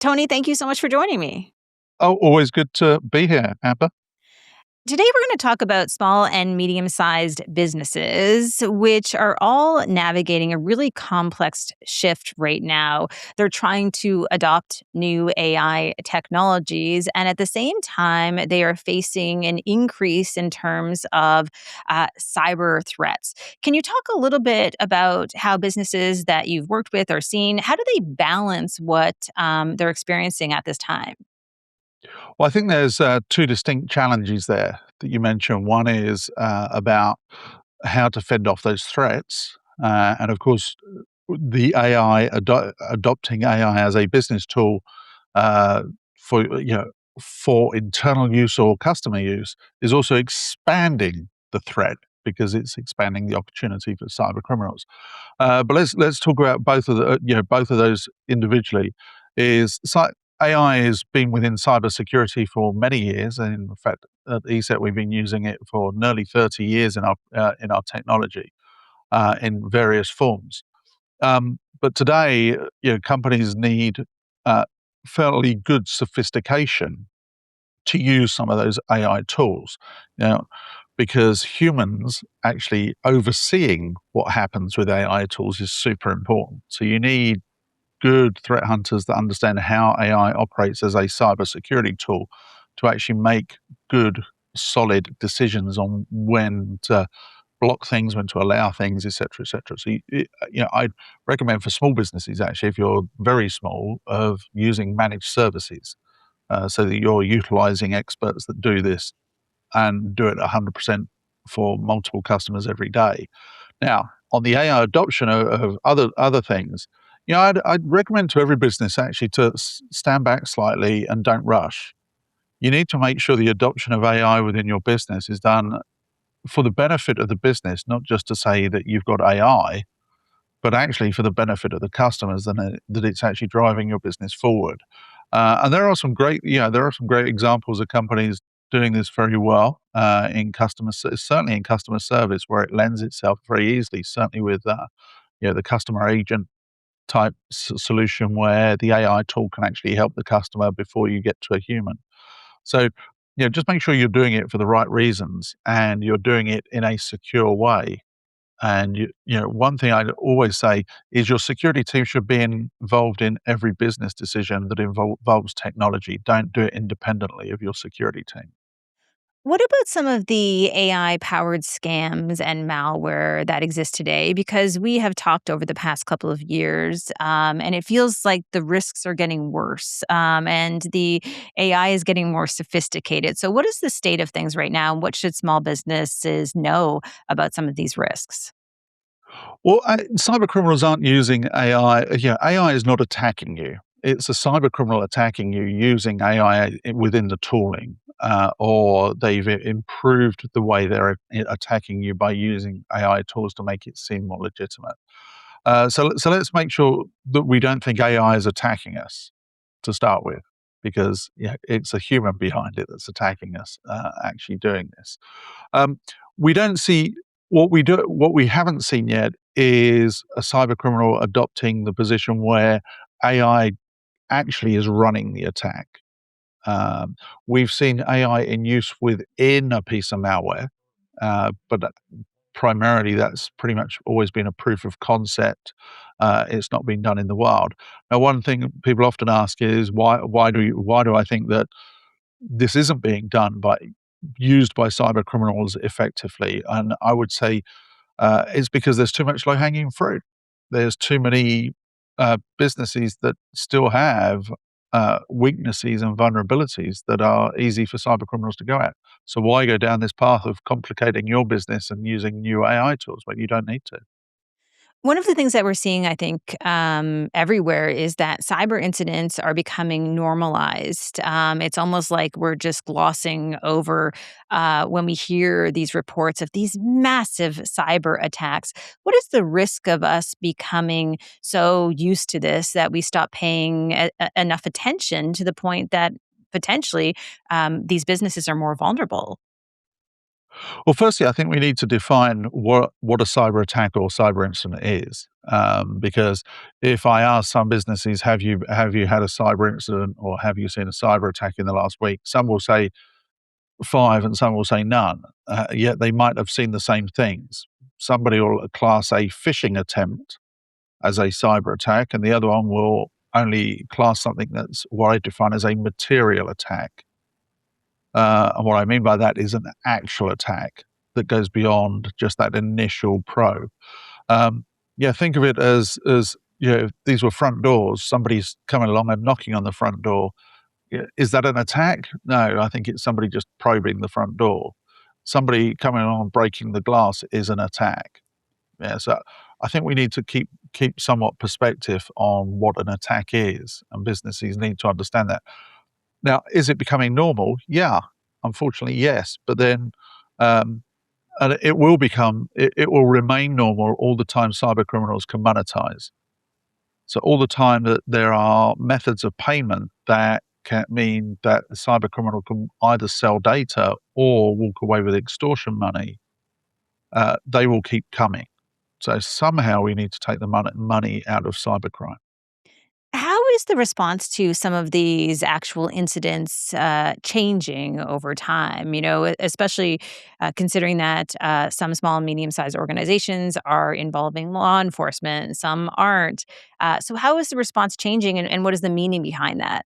Tony, thank you so much for joining me. Oh, always good to be here, Amber. Today, we're going to talk about small and medium sized businesses, which are all navigating a really complex shift right now. They're trying to adopt new AI technologies, and at the same time, they are facing an increase in terms of cyber threats. Can you talk a little bit about how businesses that you've worked with or seen, how do they balance what they're experiencing at this time? Well, I think there's two distinct challenges there that you mentioned. One is about how to fend off those threats, and of course, the adopting AI as a business tool uh, for internal use or customer use is also expanding the threat because it's expanding the opportunity for cyber criminals. But let's talk about both of those individually. Is AI has been within cybersecurity for many years, and in fact, at ESET we've been using it for nearly 30 years in our technology in various forms. But today, companies need uh, fairly good sophistication to use some of those AI tools. Now, because humans actually overseeing what happens with AI tools is super important. So you need good threat hunters that understand how AI operates as a cybersecurity tool to actually make good, solid decisions on when to block things, when to allow things, et cetera, et cetera. So, I'd recommend for small businesses, actually, if you're very small, of using managed services so that you're utilizing experts that do this and do it 100% for multiple customers every day. Now, on the AI adoption of other things, I'd recommend to every business actually to stand back slightly and don't rush. You need to make sure the adoption of AI within your business is done for the benefit of the business, not just to say that you've got AI, but actually for the benefit of the customers and that it's actually driving your business forward. And there are some great examples of companies doing this very well certainly in customer service, where it lends itself very easily. Certainly with the customer agent type solution, where the AI tool can actually help the customer before you get to a human. So, just make sure you're doing it for the right reasons and you're doing it in a secure way. And one thing I'd always say is your security team should be involved in every business decision that involves technology. Don't do it independently of your security team. What about some of the AI powered scams and malware that exist today? Because we have talked over the past couple of years, and it feels like the risks are getting worse, and the AI is getting more sophisticated. So, what is the state of things right now? And what should small businesses know about some of these risks? Well, cyber criminals aren't using AI. Yeah, AI is not attacking you. It's a cyber criminal attacking you using AI within the tooling, or they've improved the way they're attacking you by using AI tools to make it seem more legitimate. So let's make sure that we don't think AI is attacking us to start with, because it's a human behind it that's attacking us, actually doing this. We don't see what we haven't seen yet is a cyber criminal adopting the position where AI actually is running the attack. We've seen AI in use within a piece of malware, but primarily that's pretty much always been a proof of concept. It's not been done in the wild. Now, one thing people often ask is why do I think that this isn't being done by used by cyber criminals effectively? And I would say it's because there's too much low hanging fruit. There's too many businesses that still have weaknesses and vulnerabilities that are easy for cyber criminals to go at. So why go down this path of complicating your business and using new AI tools when you don't need to? One of the things that we're seeing, I think, everywhere is that cyber incidents are becoming normalized. It's almost like we're just glossing over when we hear these reports of these massive cyber attacks. What is the risk of us becoming so used to this that we stop paying enough attention to the point that potentially these businesses are more vulnerable? Well, firstly, I think we need to define what a cyber attack or cyber incident is, because if I ask some businesses, have you had a cyber incident or have you seen a cyber attack in the last week? Some will say five, and some will say none. Yet they might have seen the same things. Somebody will class a phishing attempt as a cyber attack, and the other one will only class something that's what I define as a material attack. And what I mean by that is an actual attack that goes beyond just that initial probe. Yeah, think of it as these were front doors. Somebody's coming along and knocking on the front door. Yeah, is that an attack? No, I think it's somebody just probing the front door. Somebody coming along and breaking the glass is an attack. Yeah, so I think we need to keep somewhat perspective on what an attack is, and businesses need to understand that. Now, is it becoming normal? Yeah, unfortunately, yes. But then, um, and it will remain normal all the time cyber criminals can monetize. So all the time that there are methods of payment that can mean that the cyber criminal can either sell data or walk away with extortion money, they will keep coming. So somehow we need to take the money out of cybercrime. How is the response to some of these actual incidents changing over time? Especially considering that some small and medium sized organizations are involving law enforcement, some aren't. So, how is the response changing, and what is the meaning behind that?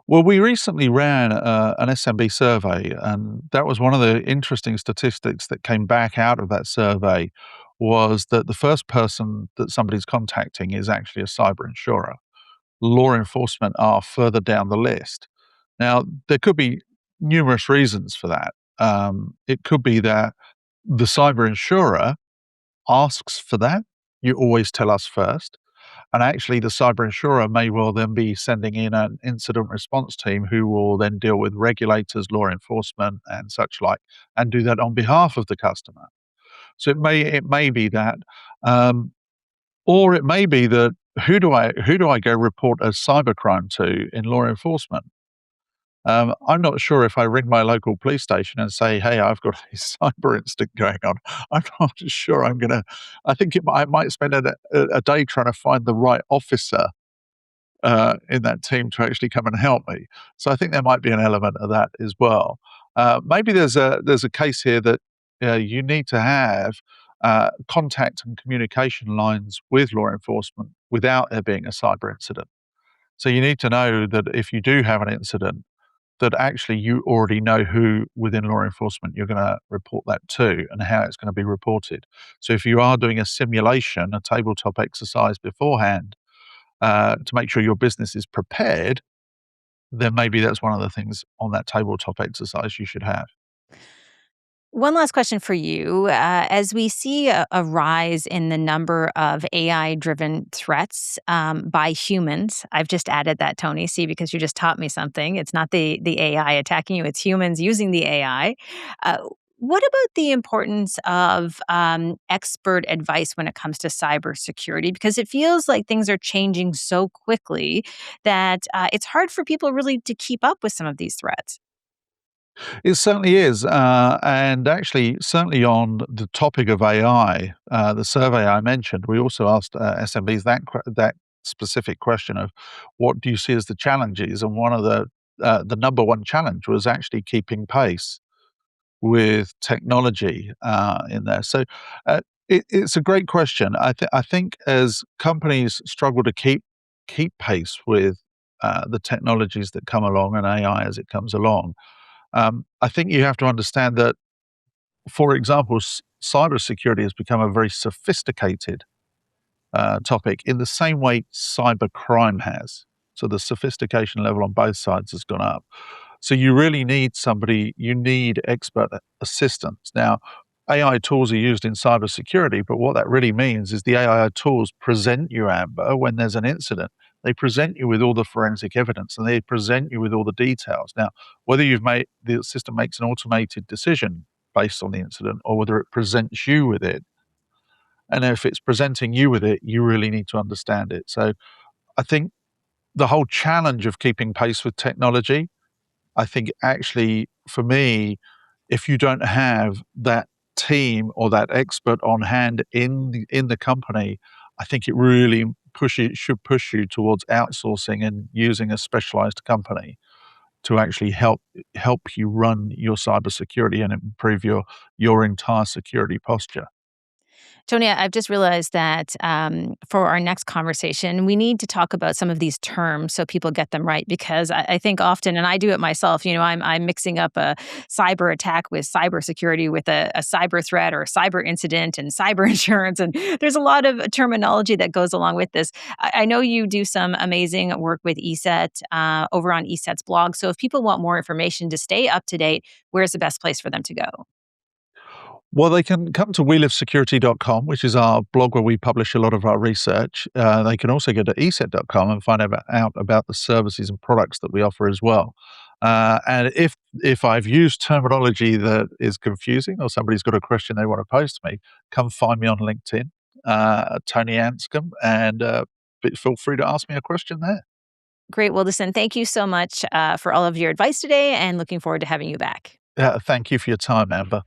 Well, we recently ran an SMB survey, and that was one of the interesting statistics that came back out of that survey was that the first person that somebody's contacting is actually a cyber insurer. Law enforcement are further down the list. Now, there could be numerous reasons for that. It could be that the cyber insurer asks for that. You always tell us first. And actually, the cyber insurer may well then be sending in an incident response team who will then deal with regulators, law enforcement, and such like, and do that on behalf of the customer. So it may be that, um, or it may be that who do I go report a cybercrime to in law enforcement? I'm not sure if I ring my local police station and say, "Hey, I've got a cyber incident going on." I'm not sure I'm gonna. I think I might spend a day trying to find the right officer in that team to actually come and help me. So I think there might be an element of that as well. Maybe there's a case here that you need to have contact and communication lines with law enforcement without there being a cyber incident. So you need to know that if you do have an incident, that actually you already know who within law enforcement you're going to report that to and how it's going to be reported. So if you are doing a simulation, a tabletop exercise beforehand, to make sure your business is prepared, then maybe that's one of the things on that tabletop exercise you should have. One last question for you. As we see a rise in the number of AI driven threats by humans, I've just added that, Tony, see, because you just taught me something. It's not the AI attacking you, it's humans using the AI. Uh, what about the importance of expert advice when it comes to cybersecurity? Because it feels like things are changing so quickly that it's hard for people really to keep up with some of these threats. It certainly is, and actually, certainly on the topic of AI, the survey I mentioned, we also asked SMBs that specific question of what do you see as the challenges, and one of the number one challenge was actually keeping pace with technology in there. So it's a great question. I think as companies struggle to keep pace with the technologies that come along and AI as it comes along, I think you have to understand that, for example, cybersecurity has become a very sophisticated topic in the same way cyber crime has. So the sophistication level on both sides has gone up. So you really need you need expert assistance. Now, AI tools are used in cybersecurity, but what that really means is the AI tools present you, Amber, when there's an incident. They present you with all the forensic evidence and they present you with all the details. Now, whether the system makes an automated decision based on the incident or whether it presents you with it, and if it's presenting you with it, you really need to understand it. So I think the whole challenge of keeping pace with technology, I think actually for me, if you don't have that team or that expert on hand in the company, I think it really should push you towards outsourcing and using a specialized company to actually help you run your cybersecurity and improve your entire security posture. Tony, I've just realized that for our next conversation, we need to talk about some of these terms so people get them right. Because I think often, and I do it myself, I'm mixing up a cyber attack with cybersecurity with a cyber threat or a cyber incident and cyber insurance. And there's a lot of terminology that goes along with this. I know you do some amazing work with ESET over on ESET's blog. So if people want more information to stay up to date, where's the best place for them to go? Well, they can come to welivesecurity.com, which is our blog where we publish a lot of our research. They can also go to eset.com and find out about the services and products that we offer as well. And if I've used terminology that is confusing or somebody's got a question they want to pose to me, come find me on LinkedIn, Tony Anscombe, and feel free to ask me a question there. Great. Well, listen, thank you so much for all of your advice today and looking forward to having you back. Thank you for your time, Amber.